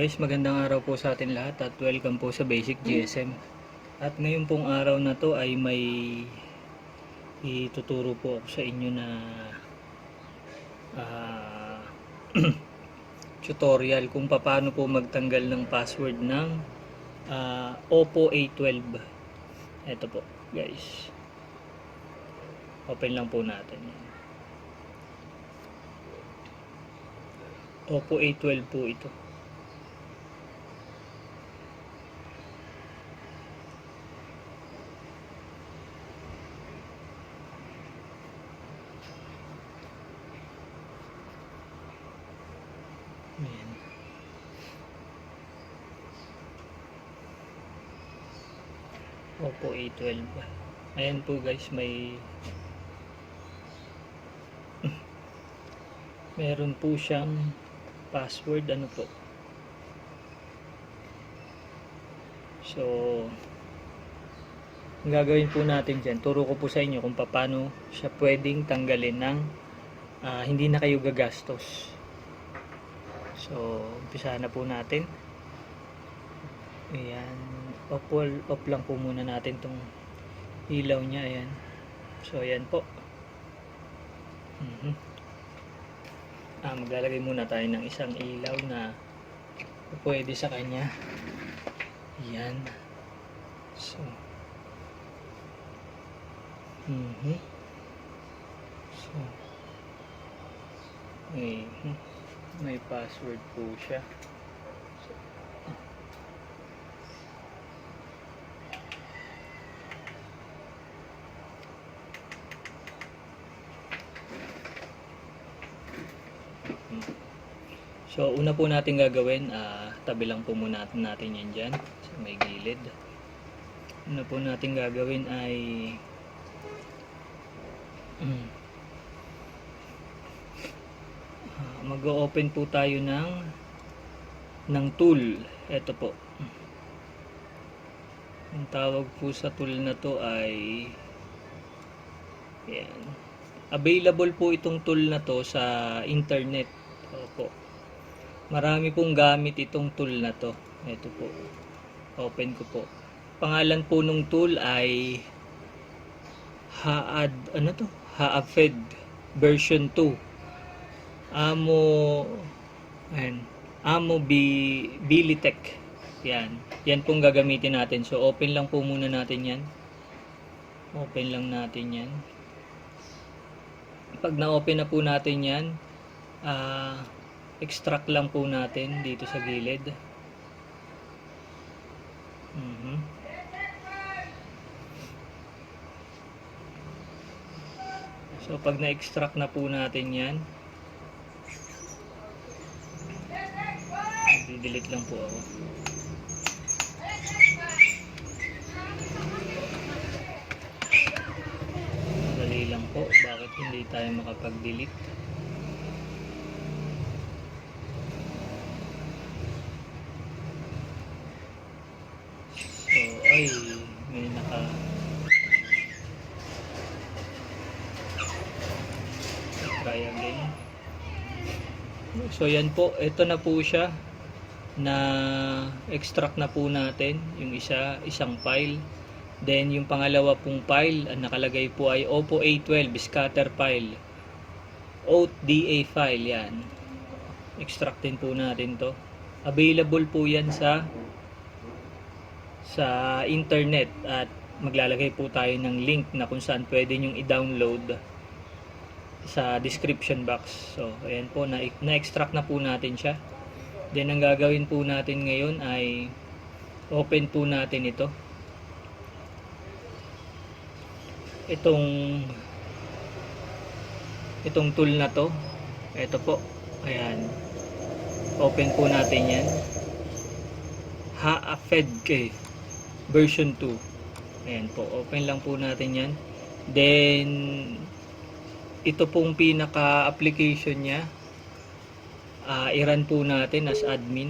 Guys, magandang araw po sa atin lahat at welcome po sa Basic GSM. At ngayon pong araw na to ay may ituturo po ako sa inyo na ah, tutorial kung paano po magtanggal ng password ng Oppo A12. Ito po guys, open lang po natin yan. Oppo A12 po ito. Ayan. Oppo A12. Ayan po guys, meron po siyang password, ano po. So ang gagawin po natin dyan, turo ko po sa inyo kung paano siya pwedeng tanggalin ng hindi na kayo gagastos. So umpisa na po natin. Ayan, off lang po muna natin tong ilaw niya. Ayan, so ayan po. Maglalagay muna tayo ng isang ilaw na pwede sa kanya. Ayan, so so may password po siya. So una po natin gagawin, tabi lang po muna natin yan dyan sa may gilid. Una po natin gagawin ay mag-open po tayo ng tool. Ito po, ang tawag po sa tool na to ay yan. Available po itong tool na to sa internet. Opo, marami pong gamit itong tool na to. Ito po, open ko po. Pangalan po nung tool ay Haafed version 2. Amo Bilitech. Yan pong gagamitin natin. So open lang po muna natin yan. Open lang natin yan. Pag na-open na po natin yan, extract lang po natin dito sa gilid. So pag na-extract na po natin yan, i-delete lang po ako. Madali lang po, bakit hindi tayo makapag-delete? So ay may try again. So yan po, ito na po siya, na extract na po natin yung isang file. Then yung pangalawa pong file, ang nakalagay po ay Oppo A12 scatter file, .da file. Yan, extractin po natin to. Available po yan sa internet, at maglalagay po tayo ng link na kung saan pwede nyong i-download sa description box. So ayan po, na-extract na po natin siya. Then ang gagawin po natin ngayon ay open po natin itong tool na to. Ito po, ayan, open po natin yan. Haafed version 2. Ayan po, open lang po natin yan. Then ito pong pinaka application nya, i-run po natin as admin.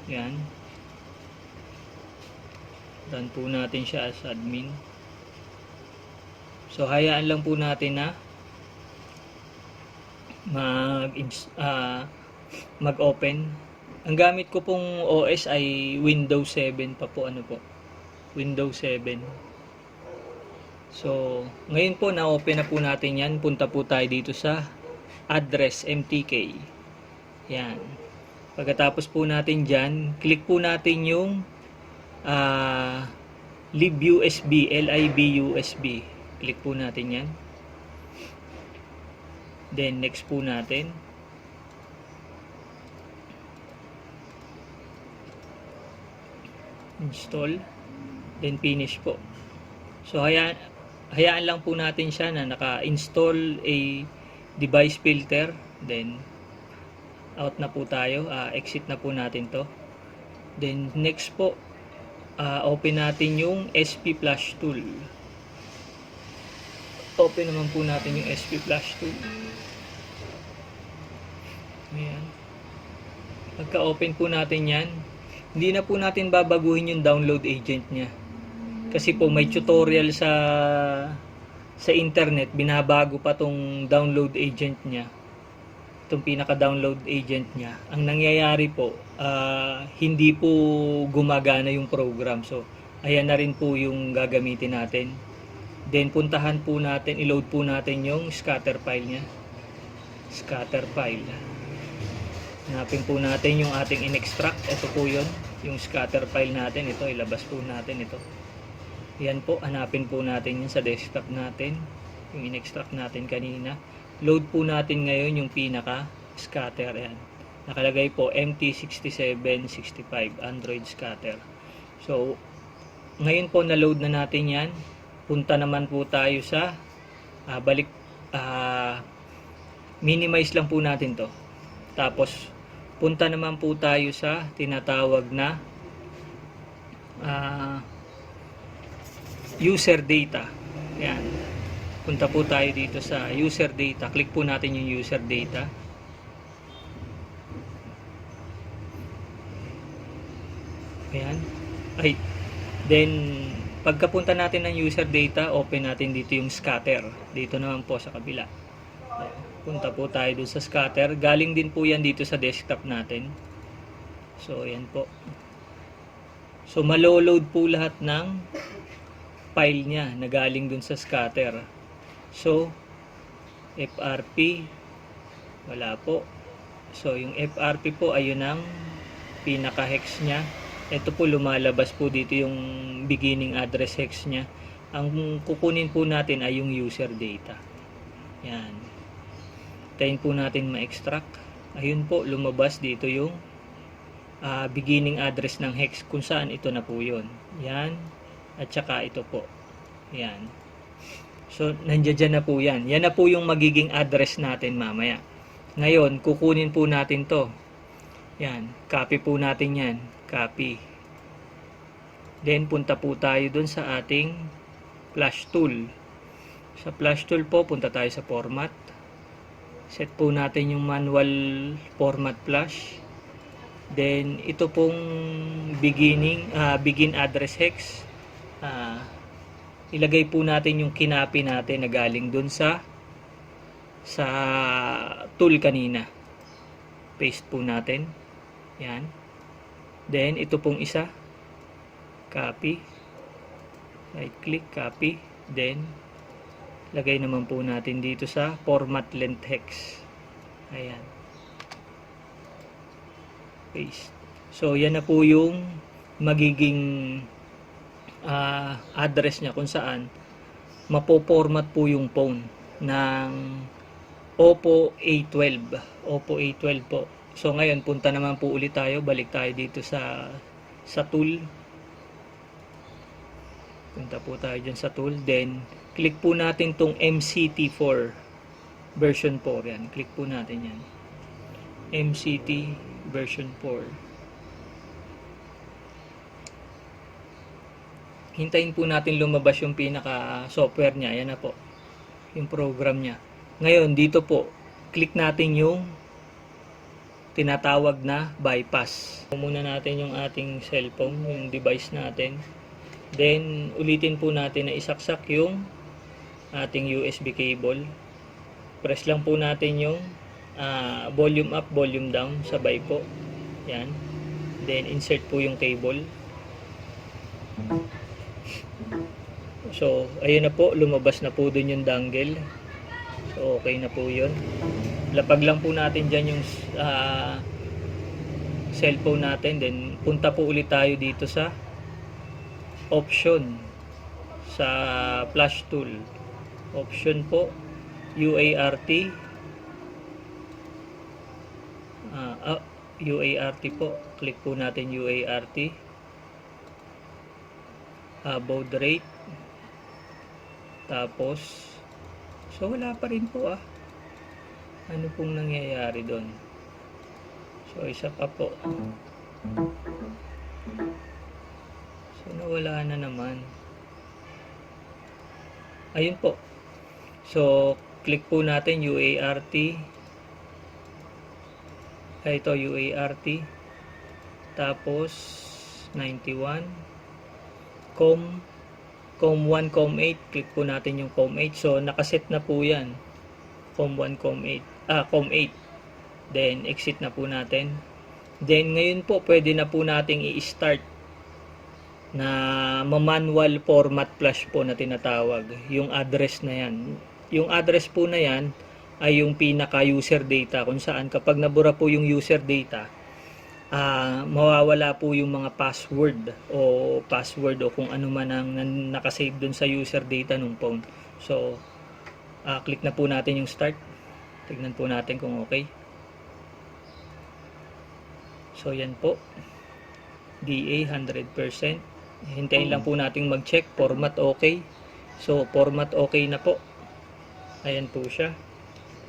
Yan, run po natin siya as admin. So hayaan lang po natin na mag-open Ang gamit ko pong OS ay Windows 7 pa po, ano po, Windows 7. So, ngayon po na-open na po natin yan. Punta po tayo dito sa address MTK. Yan. Pagkatapos po natin dyan, click po natin yung libUSB, LIBUSB. Click po natin yan. Then, next po natin. Install. Then, finish po. So, hayaan lang po natin siya na naka-install a device filter. Then, out na po tayo. Exit na po natin to. Then, next po, open natin yung SP Flash Tool. Open naman po natin yung SP Flash Tool. Ayan. Pagka-open po natin yan, hindi na po natin babaguhin yung download agent niya. Kasi po may tutorial sa internet, binabago pa tong download agent niya. Itong pinaka-download agent niya. Ang nangyayari po, hindi po gumagana yung program. So, ayan na rin po yung gagamitin natin. Then, puntahan po natin, i-load po natin yung scatter file niya. Scatter file. Hanapin po natin yung ating in-extract. Ito po yun, yung scatter file natin. Ito, ilabas po natin ito. Yan po, hanapin po natin yun sa desktop natin. Yung in-extract natin kanina. Load po natin ngayon yung pinaka-scatter. Yan. Nakalagay po MT6765 Android scatter. So, ngayon po na-load na natin yan. Punta naman po tayo sa minimize lang po natin to. Tapos, punta naman po tayo sa tinatawag na user data. Yan. Punta po tayo dito sa user data. Click po natin yung user data. Ayan. Then, pagkapunta natin ng user data, open natin dito yung scatter. Dito naman po sa kabila. Punta po tayo dun sa scatter. Galing din po yan dito sa desktop natin. So, ayan po. So, malo-load po lahat ng file niya na galing dun sa scatter. So, FRP, wala po. So, yung FRP po, ayun ang pinaka-hex niya. Ito po, lumalabas po dito yung beginning address hex niya. Ang kukunin po natin ay yung user data. Yan. Tayin po natin ma-extract. Ayun po, lumabas dito yung beginning address ng hex kung saan ito na po yun. Yan. At saka ito po. Yan. So, nandiyan na po yan. Yan na po yung magiging address natin mamaya. Ngayon, kukunin po natin to. Yan. Copy po natin yan. Copy. Then, punta po tayo dun sa ating flash tool. Sa flash tool po, punta tayo sa format. Set po natin yung manual format flash. Then, ito pong begin address hex. Ilagay po natin yung kinapi natin na galing dun sa tool kanina. Paste po natin. Yan. Then, ito pong isa. Copy. Right click, copy. Then, lagay naman po natin dito sa format length hex. Ayan. Paste. So, yan na po yung magiging address niya kung saan mapo-format po yung phone ng Oppo A12. Oppo A12 po. So, ngayon, punta naman po ulit tayo. Balik tayo dito sa tool. Punta po tayo dyan sa tool. Then, click po natin tong MCT4 version 4. Yan. Click po natin yan. MCT version 4. Hintayin po natin lumabas yung pinaka-software niya. Yan na po. Yung program niya. Ngayon, dito po, click natin yung tinatawag na bypass. Muna natin yung ating cellphone, yung device natin. Then, ulitin po natin na isaksak yung ating USB cable. Press lang po natin yung volume up, volume down, sabay po. Yan. Then insert po yung cable. So ayun na po, lumabas na po dun yung dongle. So okay na po yun. Lapag lang po natin dyan yung cellphone natin, then punta po ulit tayo dito sa option sa flash tool. Option po UART. UART po. Click po natin UART. Baud rate. Tapos so wala pa rin po ano pong nangyayari doon. So isa pa po. So nawala na naman. Ayun po. So click po natin UART. Ito UART. Tapos 91 COM1, COM8. Click po natin yung COM8. So nakaset na po yan. COM1, COM8. Then exit na po natin. Then ngayon po pwede na po nating i-start na manual format flash po na tinatawag. Yung address na yan. Yung address po na yan ay yung pinaka user data, kung saan kapag nabura po yung user data, mawawala po yung mga password o kung ano man ang nakasave dun sa user data ng phone. So click na po natin yung start. Tignan po natin kung okay. So yan po, DA 100%. Hintayin lang po nating mag-check, format okay. So format okay na po. Ayan po siya.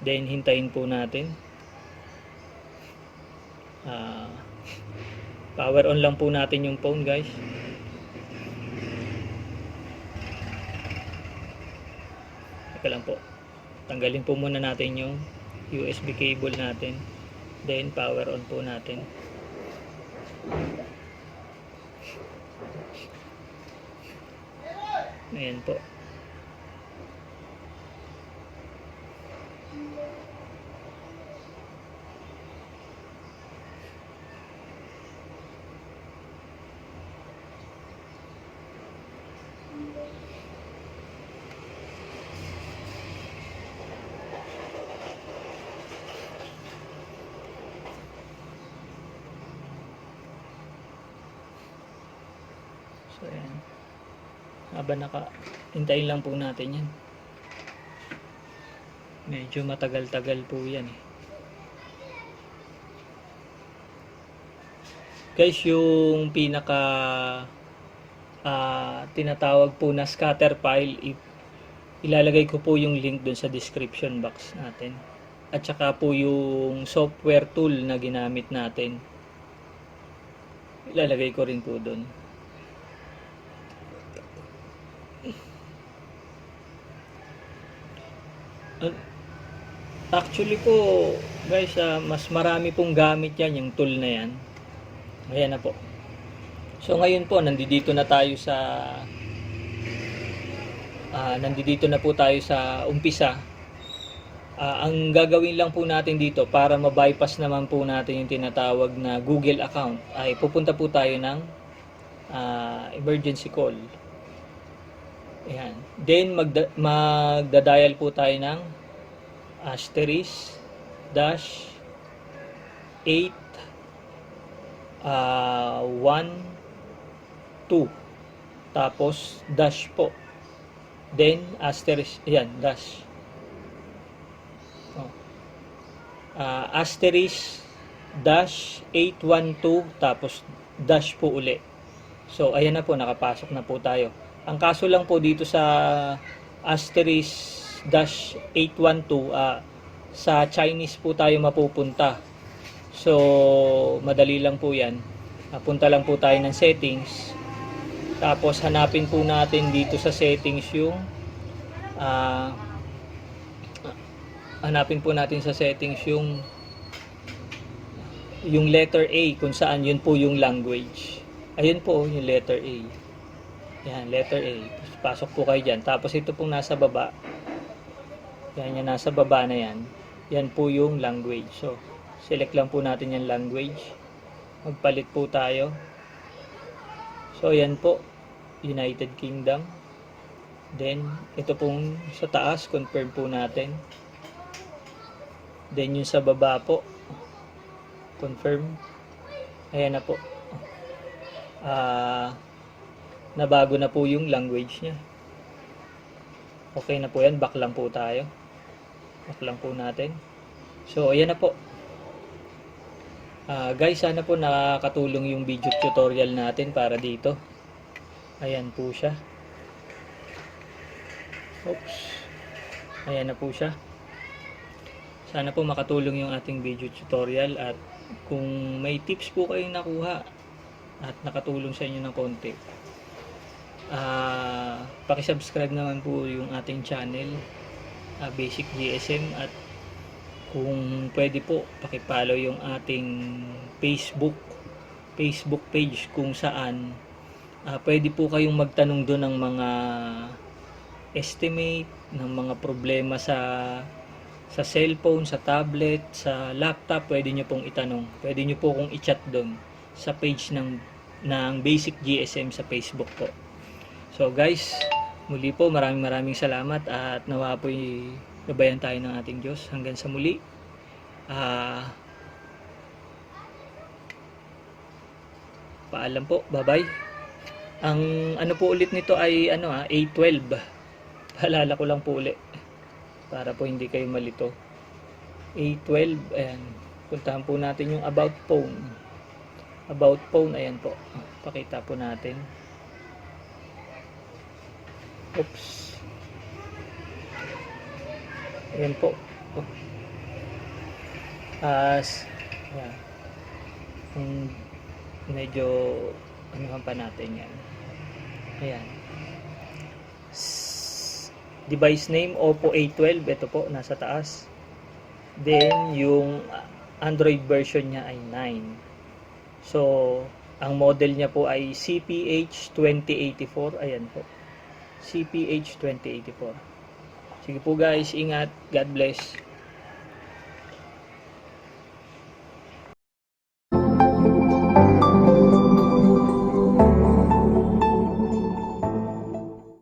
Then hintayin po natin. Power on lang po natin yung phone, guys. Teka lang po. Tanggalin po muna natin yung USB cable natin. Then power on po natin. Ayan po. So ayan. Habang hintayin lang po natin yan. Medyo matagal-tagal po yan Guys, yung pinaka tinatawag po na scatter file, ilalagay ko po yung link dun sa description box natin. At saka po yung software tool na ginamit natin, ilalagay ko rin po dun. Actually po guys, mas marami pong gamit yan, yung tool na yan. Ayan na po. So ngayon po nandito na po tayo sa umpisa. Ang gagawin lang po natin dito para ma-bypass naman po natin yung tinatawag na Google account, ay pupunta po tayo ng emergency call. Ayan. Then magda-dial po tayo ng asterisk dash 8 1 2 tapos dash po, then asterisk, ayan, dash, asterisk dash 812 tapos dash po uli. So ayan na po, nakapasok na po tayo. Ang kaso lang po dito sa asterisk dash 812, sa Chinese po tayo mapupunta. So madali lang po yan. Punta lang po tayo ng settings, tapos hanapin po natin dito sa settings yung yung letter A, kung saan yun po yung language. Ayun po yung letter A. Yan, letter A. Pasok po kayo dyan. Tapos ito pong nasa baba, yan, yung nasa baba na yan, yan po yung language. So select lang po natin yung language. magpalit po tayo. So ayan po, United Kingdom. Then ito pong sa taas, confirm po natin. Then yung sa baba po, confirm. Ayan na po. Nabago na po yung language niya. Okay na po yan, back lang po tayo. Back lang po natin. So ayan na po. Guys, sana po nakakatulong yung video tutorial natin para dito. Ayan po siya. Oops. Ayan na po siya. Sana po makatulong yung ating video tutorial, at kung may tips po kayong nakuha at nakatulong sa inyo ng konti, paki-subscribe naman po yung ating channel, Basic GSM, at kung pwede po paki-follow yung ating Facebook page, kung saan pwede po kayong magtanong doon ng mga estimate ng mga problema sa cellphone, sa tablet, sa laptop. Pwede nyo pong itanong, pwede nyo po kong i-chat doon sa page ng Basic GSM sa Facebook po. So guys, muli po maraming salamat, at nawa po gabayan tayo ng ating Diyos. Hanggang sa muli. Paalam po. Bye-bye. Ang ano po ulit nito ay A12. Paalala ko lang po ulit para po hindi kayo malito. A12. Ayan. Puntahan po natin yung about phone. About phone. Ayan po. Pakita po natin. Oops. Ayan po. Ayan. Medyo anuhan pa natin yan. Ayan. Device name Oppo A12. Ito po, nasa taas. Then, yung Android version niya ay 9. So, ang model niya po ay CPH 2084. Ayan po. CPH 2084. Sige po guys, ingat. God bless.